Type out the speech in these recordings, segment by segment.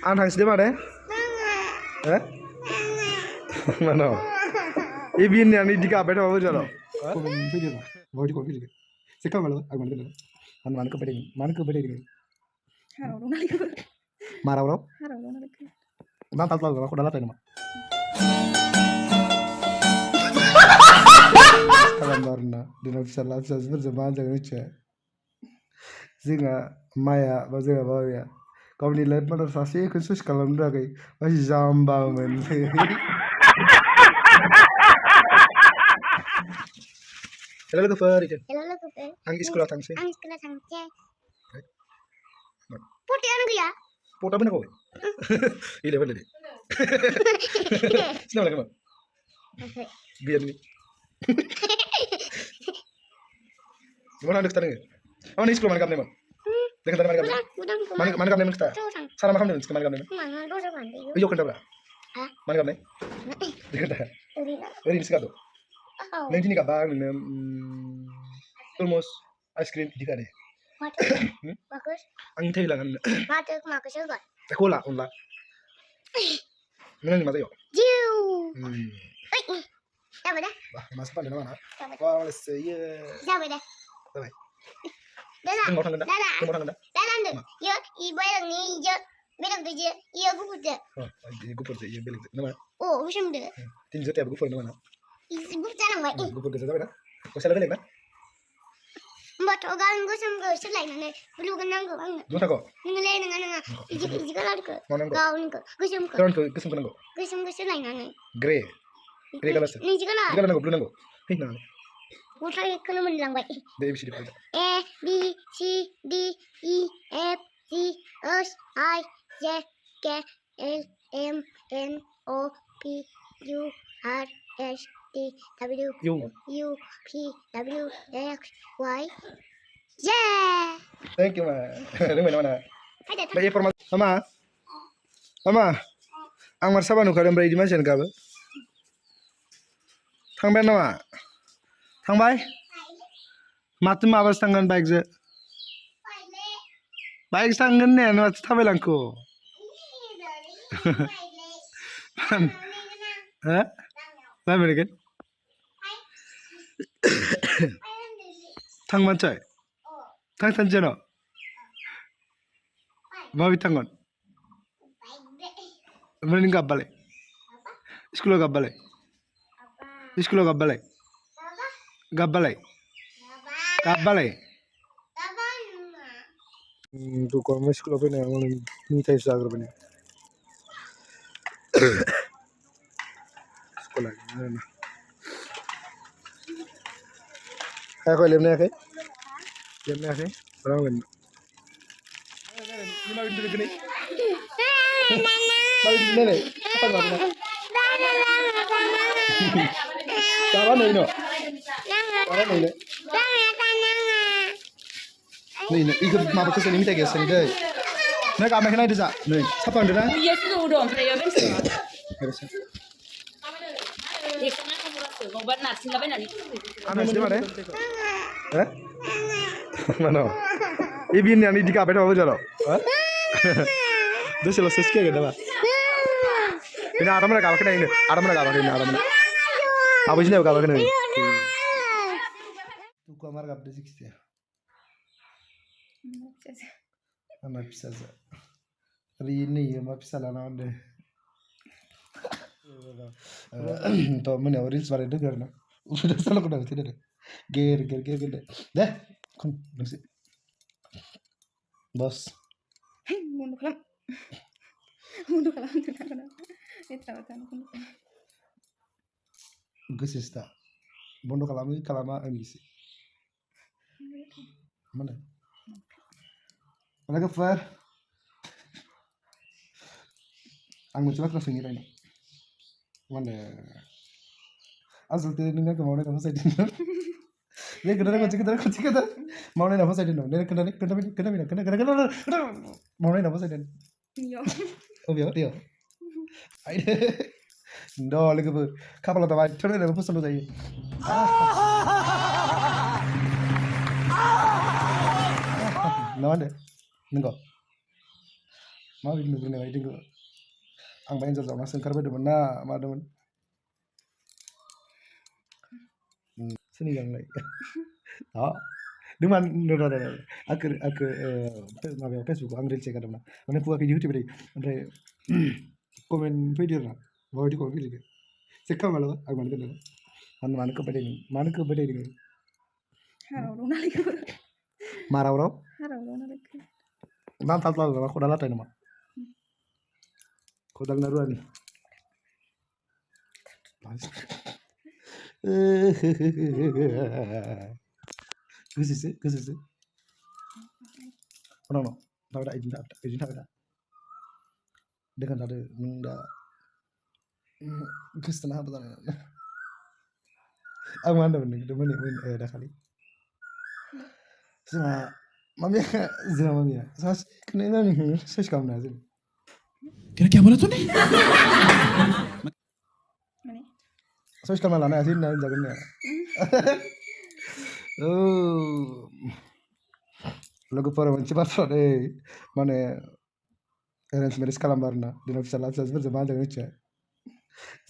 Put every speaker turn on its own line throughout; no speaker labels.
An थांसै माने हो मानो इबिन यानि दिका बेटा बाबू चलो
को फैदो बॉडी को फैदो से काम मालो आग मानो को बैठे
Haraw dong nalik.
माराव राव
Haraw dong nalik.
ना ताल ताल को डाला नमा kalambarna dina bisa lapsa zaman jangan lucu zinga maya bazinga bawya kau ni lihat mana sasi khusus kalam dragai masih zamba men
Hello ke fer itu
Hello ke pe.
ang sekolah थांसै
Ang sekolah tangce. Putih anu ya?
pota bener kau ile bener deh Sini lagi mah biar ni Gimana ada ketemu? Oh ni sekolah mana kamu nih Dengan mana kamu?
Udang.
Mana kamu nih kita?
Udang.
Sana mana kamu nih? Mana kamu nih?
Mana dosa mandi.
Iyo kan dah.
Hah?
Mana kamu nih? Dengan dah.
Urina.
Ini sekarang.
Oh.
Nanti ni kabang nih. Almost ice cream di kana.
Bagus.
Ang tayo lang.
Makus juga.
Sekolah onla. Mana ni mata yo?
Jiu. Siapa dah?
Bah, masa pada mana?
Siapa dah?
Wah, saya.
Siapa dah?
Bye.
Dada.
Tengok orang dah.
Dada.
Tengok orang dah.
Dada tu. Yo, ibu yang ni je. Bilang tu je. Yo, gue punya.
Oh, gupur je, iya belik. Nama?
Oh, macam tu.
Tinjau tiap gupur nama?
Gue jangan baik.
Gupur ke sana? Kau salah belik na?
Mbak orang gue sama gue selain mana. Belum kenal gue bang.
Dua tak kau?
Ngelai dengan iji kalau ke.
Mana kau?
Kau ni ke. Gue sama ke.
Kau kesem kau?
Gue sama gue selain mana.
Grey. Grey color sih.
Ni juga lah.
Jika nanggo, blue nanggo. Hei nang.
Gue try kalau menang baik.
D A B C D pada.
A B C D E F G H I J K L M N O P Q R S T W
Yung.
U P W X Y Z.
Thank you ma. Ini mana?
Ada tak?
Banyak informasi. Mama. Ang marsaba nu kadang beridi macam apa? Tangbai nama. Tangbai? Mati mabas tangan baik je. Baik tangan ni, nu mati tangbai langko. Hah? Lama ni kan? Tang mancai. Tang tanjano. Bawa tangan. Mending kap balik. Sekolah kap balik. Sekolah kap balik. Kap balik. Kap balik. Tu kau masih sekolah apa ni? Orang ni tak isah kerana ni. Sekolah ni mana? Kau lem ni apa? Lem ni apa? Berapa kan? Ini mana pintu ni? Mana pintu ni? Apa ni? Siapa ni no? Siapa ni? Ni, ikut mama kesini minta kesini deh. Nak kami kena ada nih. Siapa ada?
Iya sudah udah, saya bersih.
Beres.
Ikan aku rasa, kau benar, sila benar itu.
Anas di mana? Eh? Mana? Ibin yang di kafe apa jalo? Dah selesai sekali dah. Ini ada mana kawan kena ini? Ada mana kawan kena? Ada mana? Apa sih ni kawan kena? Tu kamar kap dah sikit ya. Anak bisa saja. Hari ini ya, mak bisa lah nande. तो मैंने रील्स बारे में करना उधर सालों को डालते थे गेर दे कौन बस बस
Mundur kalam. Mundur kalam tu kan. Itu tahu mundur.
Gusista bondo kalama emisi mana mana kafar ang mencoba terus ngira ini mana asal tu ni nak mau nak apa saja ni kita mau nak apa saja ni kena mau nak apa saja
Iya.
oh dia ayo ndo lagi ber kapal tu baik terus lepas selalu jadi no ada nengok
माबायदि नुग्रोनाय बायदिखौ आंबा एन्जर जावनासो ओंखारबोदोंमोन ना मादोंमोन सोरनिगांलाय नों मानो आंखो माबायाव फेसबुकआव आं रिल्स हेगारदोंमोन माने फुवा बिदि होथैबाय थायो ओमफ्राय कमेन्ट फैदो आरोना माबायदि कमेन्ट फैदो चेक खालाम मालाबा आं मानो खोन्थानो मानो खोब्बाय थायो नोङो
हाराव नालायखो
मा राव
हाराव नालायखो
नांथाबला नामा खदाल लाथाय नामा खदाल ना रुवानि गोसोसो उनाव थाबाय दा बिदिनो थाबाय दा खोन्थादो नों दा गोसोथोनो हाबा जानाय आं मा होनदोंमोन नोंखौ दाखालि जोंहा मामिया सासेखौनो गामिखौनो साइस खालामनो हाया जों
क्या बोला तूने
माने
सइस खालामना लानो हायासै होनना होनजागोन ने औ लोगोफोरा मोनसे बाथ्रा दै माने एरेन्ज मेरेज खालामबा आरोना दिनाव फिसालाफोरजों मा होनजागोन मिथिया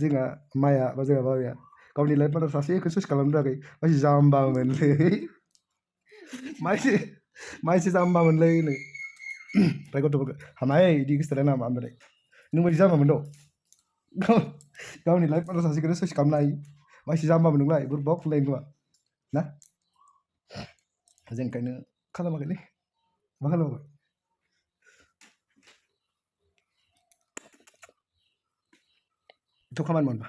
जोंहा माया बा जोंहा बाबाया गावनि लाइफ पार्टनार सासेखौ चुज खालामनो थाखाय मानसि जाम्बामोनलै मानसि जाम्बामोनलै नै ओमफ्राय गथ'फोरखौ हामाय बिदि गोसोथोलाय नामा ओमफ्राय नों बायदि जाम्बामोन द' गावनि लाइफ पार्टनार सासेखौनो चुज खालामनो हायो मानसि जाम्बामोन नोंलाय बोरैबा फुनलाय नङा ना जों ओंखायनो खालामाखैलै मा खालामबाय थ' खामानि मोनबा